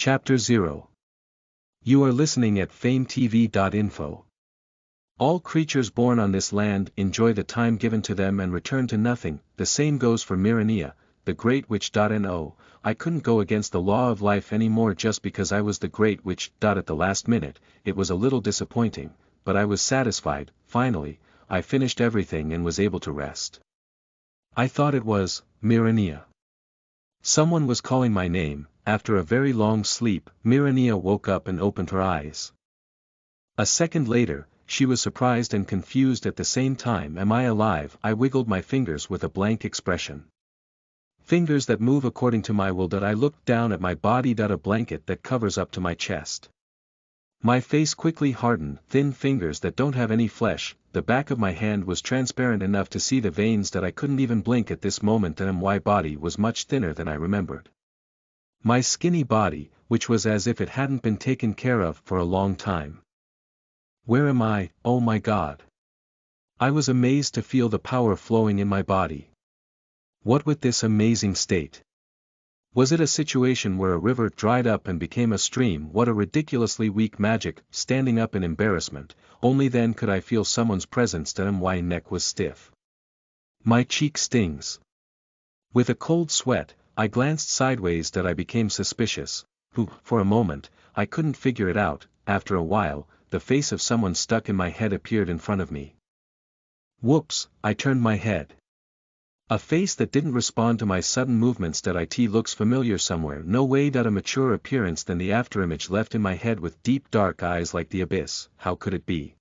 Chapter 0. You are listening at famvetv.info. All creatures born on this land enjoy the time given to them and return to nothing. The same goes for Mirania, the great witch. No, I couldn't go against the law of life anymore just because I was the great witch. At the last minute, it was a little disappointing, but I was satisfied. Finally, I finished everything and was able to rest. I thought it was Mirania. Someone was calling my name. After a very long sleep, Mirania woke up and opened her eyes. A second later, she was surprised and confused at the same time. Am I alive? I wiggled my fingers with a blank expression. Fingers that move according to my will. I looked down at my body. A blanket that covers up to my chest. My face quickly hardened. Thin fingers that don't have any flesh. The back of my hand was transparent enough to see the veins. I couldn't even blink at this moment. My body was much thinner than I remembered. My skinny body, which was as if it hadn't been taken care of for a long time. Where am I? Oh my God! I was amazed to feel the power flowing in my body. What with this amazing state? Was it a situation where a river dried up and became a stream? What a ridiculously weak magic. Standing up in embarrassment, only then could I feel someone's presence. My neck was stiff. My cheek stings. With a cold sweat, I glanced sideways. I became suspicious. For a moment, I couldn't figure it out. After a while, the face of someone stuck in my head appeared in front of me. Whoops, I turned my head. A face that didn't respond to my sudden movements. It looks familiar somewhere. No way. A mature appearance than the afterimage left in my head with deep dark eyes like the abyss. How could it be?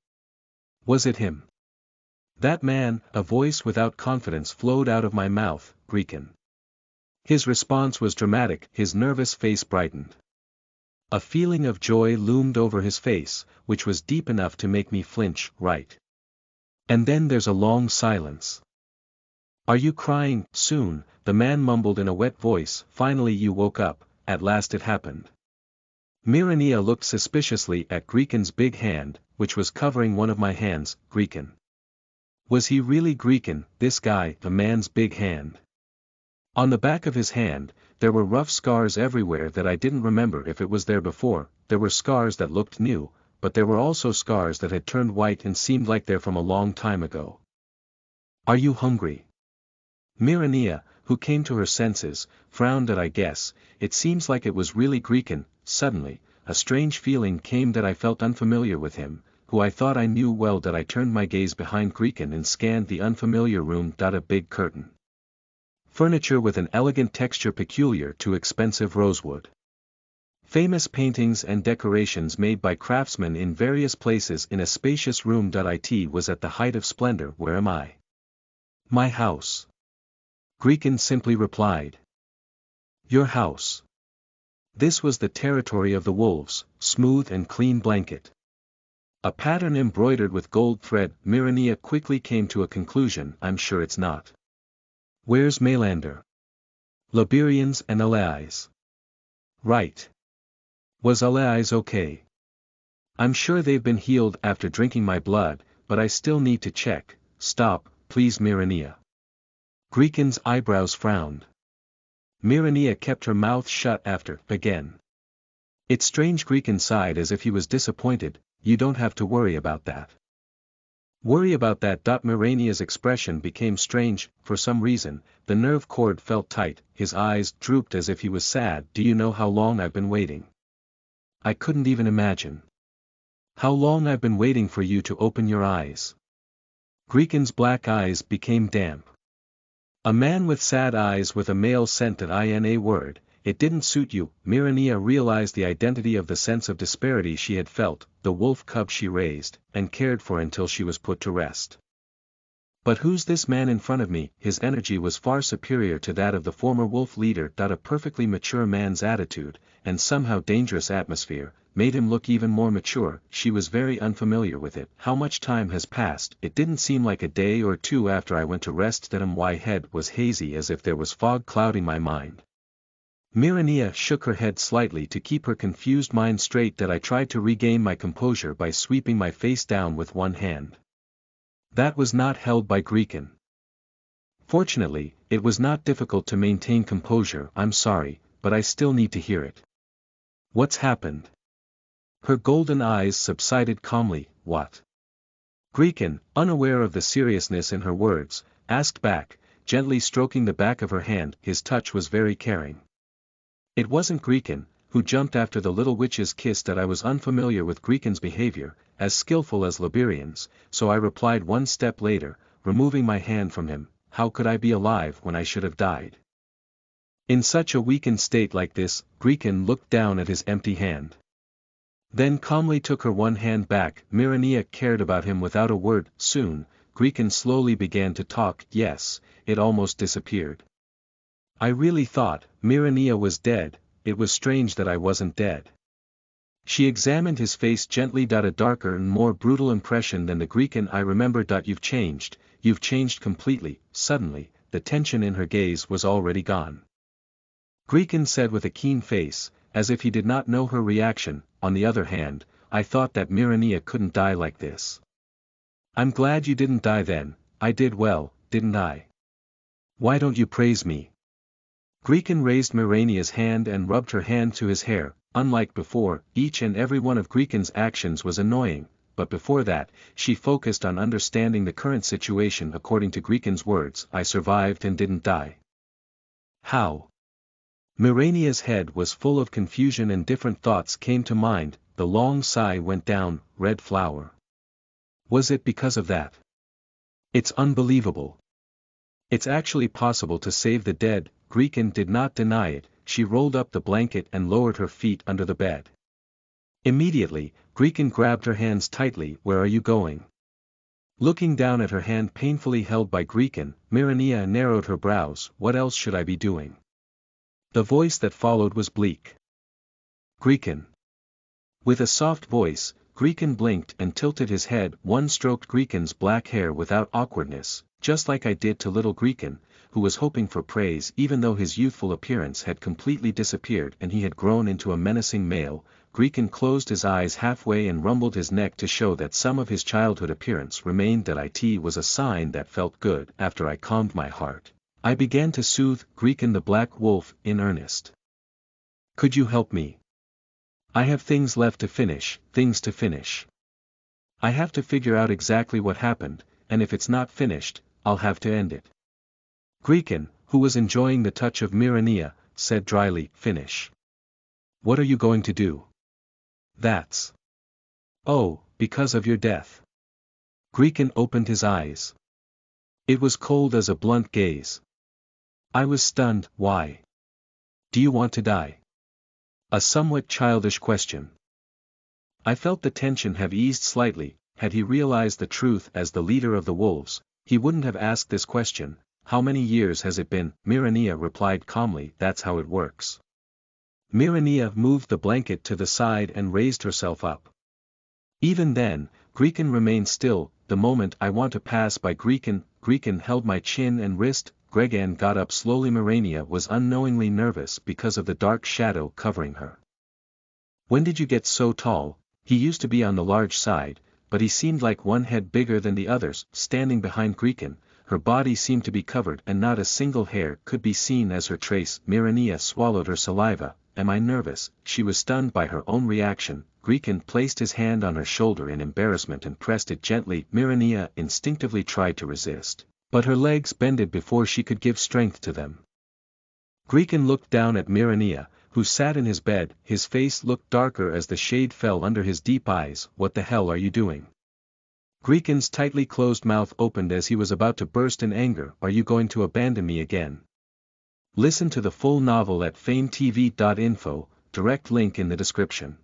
Was it him? That man? A voice without confidence flowed out of my mouth. Greekin. His response was dramatic. His nervous face brightened. A feeling of joy loomed over his face, which was deep enough to make me flinch. Right. And then there's a long silence. Are you crying? Soon, the man mumbled in a wet voice. Finally you woke up. At last it happened. Mirania looked suspiciously at Greekin's big hand, which was covering one of my hands. Greekin. Was he really Greekin, this guy? The man's big hand. On the back of his hand, there were rough scars everywhere that I didn't remember if it was there before. There were scars that looked new, but there were also scars that had turned white and seemed like they're from a long time ago. Are you hungry? Mirania, who came to her senses, frowned. I guess, it seems like it was really Greekin. Suddenly, a strange feeling came that I felt unfamiliar with him, who I thought I knew well. I turned my gaze behind Greekin and scanned the unfamiliar room. A big curtain. Furniture with an elegant texture peculiar to expensive rosewood. Famous paintings and decorations made by craftsmen in various places in a spacious room. It was at the height of splendor. Where am I? My house. Greekin simply replied. Your house. This was the territory of the wolves. Smooth and clean blanket. A pattern embroidered with gold thread. Mirania quickly came to a conclusion. I'm sure it's not. Where's Melander? Liberians and Alais. Right. Was Alais okay? I'm sure they've been healed after drinking my blood, but I still need to check. Stop, please Mirania. Greekin's eyebrows frowned. Mirania kept her mouth shut after, again. It's strange. Greekin sighed as if he was disappointed. You don't have to worry about that. Worry about that? Mirania's expression became strange. For some reason, the nerve cord felt tight. His eyes drooped as if he was sad. Do you know how long I've been waiting? I couldn't even imagine. How long I've been waiting for you to open your eyes. Greekin's black eyes became damp. A man with sad eyes with a male scent. In a word, it didn't suit you. Mirania realized the identity of the sense of disparity she had felt, the wolf cub she raised, and cared for until she was put to rest. But who's this man in front of me? His energy was far superior to that of the former wolf leader. A perfectly mature man's attitude, and somehow dangerous atmosphere, made him look even more mature. She was very unfamiliar with it. How much time has passed? It didn't seem like a day or two after I went to rest. My head was hazy as if there was fog clouding my mind. Mirania shook her head slightly to keep her confused mind straight. I tried to regain my composure by sweeping my face down with one hand. That was not held by Greekin. Fortunately, it was not difficult to maintain composure. I'm sorry, but I still need to hear it. What's happened? Her golden eyes subsided calmly. What? Greekin, unaware of the seriousness in her words, asked back, gently stroking the back of her hand. His touch was very caring. It wasn't Greekin, who jumped after the little witch's kiss, that I was unfamiliar with Greekin's behavior, as skillful as Liberian's, so I replied one step later, removing my hand from him. How could I be alive when I should have died? In such a weakened state like this, Greekin looked down at his empty hand. Then calmly took her one hand back. Mirania cared about him without a word. Soon, Greekin slowly began to talk. Yes, it almost disappeared. I really thought Mirania was dead. It was strange that I wasn't dead. She examined his face gently. A darker and more brutal impression than the Greekin I remember. You've changed completely. Suddenly, the tension in her gaze was already gone. Greekin said with a keen face, as if he did not know her reaction. On the other hand, I thought that Mirania couldn't die like this. I'm glad you didn't die then. I did well, didn't I? Why don't you praise me? Greekin raised Mirania's hand and rubbed her hand to his hair. Unlike before, each and every one of Greekin's actions was annoying, but before that, she focused on understanding the current situation. According to Greekin's words, I survived and didn't die. How? Mirania's head was full of confusion and different thoughts came to mind. The long sigh went down. Red flower. Was it because of that? It's unbelievable. It's actually possible to save the dead. Greekin did not deny it. She rolled up the blanket and lowered her feet under the bed. Immediately, Greekin grabbed her hands tightly. Where are you going? Looking down at her hand painfully held by Greekin, Mirania narrowed her brows. What else should I be doing? The voice that followed was bleak. Greekin. With a soft voice, Greekin blinked and tilted his head. One stroked Greekin's black hair without awkwardness, just like I did to little Greekin, who was hoping for praise even though his youthful appearance had completely disappeared and he had grown into a menacing male. Greekin closed his eyes halfway and rumbled his neck to show that some of his childhood appearance remained. That it was a sign that felt good. After I calmed my heart, I began to soothe Greekin the Black Wolf in earnest. Could you help me? I have things left to finish, I have to figure out exactly what happened, and if it's not finished, I'll have to end it. Greekin, who was enjoying the touch of Mirania, said dryly, finish. What are you going to do? That's. Oh, because of your death. Greekin opened his eyes. It was cold as a blunt gaze. I was stunned. Why? Do you want to die? A somewhat childish question. I felt the tension have eased slightly. Had he realized the truth as the leader of the wolves, he wouldn't have asked this question. How many years has it been? Mirania replied calmly. That's how it works. Mirania moved the blanket to the side and raised herself up. Even then, Greekin remained still. The moment I want to pass by Greekin held my chin and wrist. Gregan got up slowly. Mirania was unknowingly nervous because of the dark shadow covering her. When did you get so tall? He used to be on the large side, but he seemed like one head bigger than the others. Standing behind Greekin, her body seemed to be covered and not a single hair could be seen as her trace. Mirania swallowed her saliva. Am I nervous? She was stunned by her own reaction. Greekin placed his hand on her shoulder in embarrassment and pressed it gently. Mirania instinctively tried to resist, but her legs bended before she could give strength to them. Greekin looked down at Mirania, who sat in his bed. His face looked darker as the shade fell under his deep eyes. What the hell are you doing? Greekin's tightly closed mouth opened as he was about to burst in anger. Are you going to abandon me again? Listen to the full novel at famvetv.info, direct link in the description.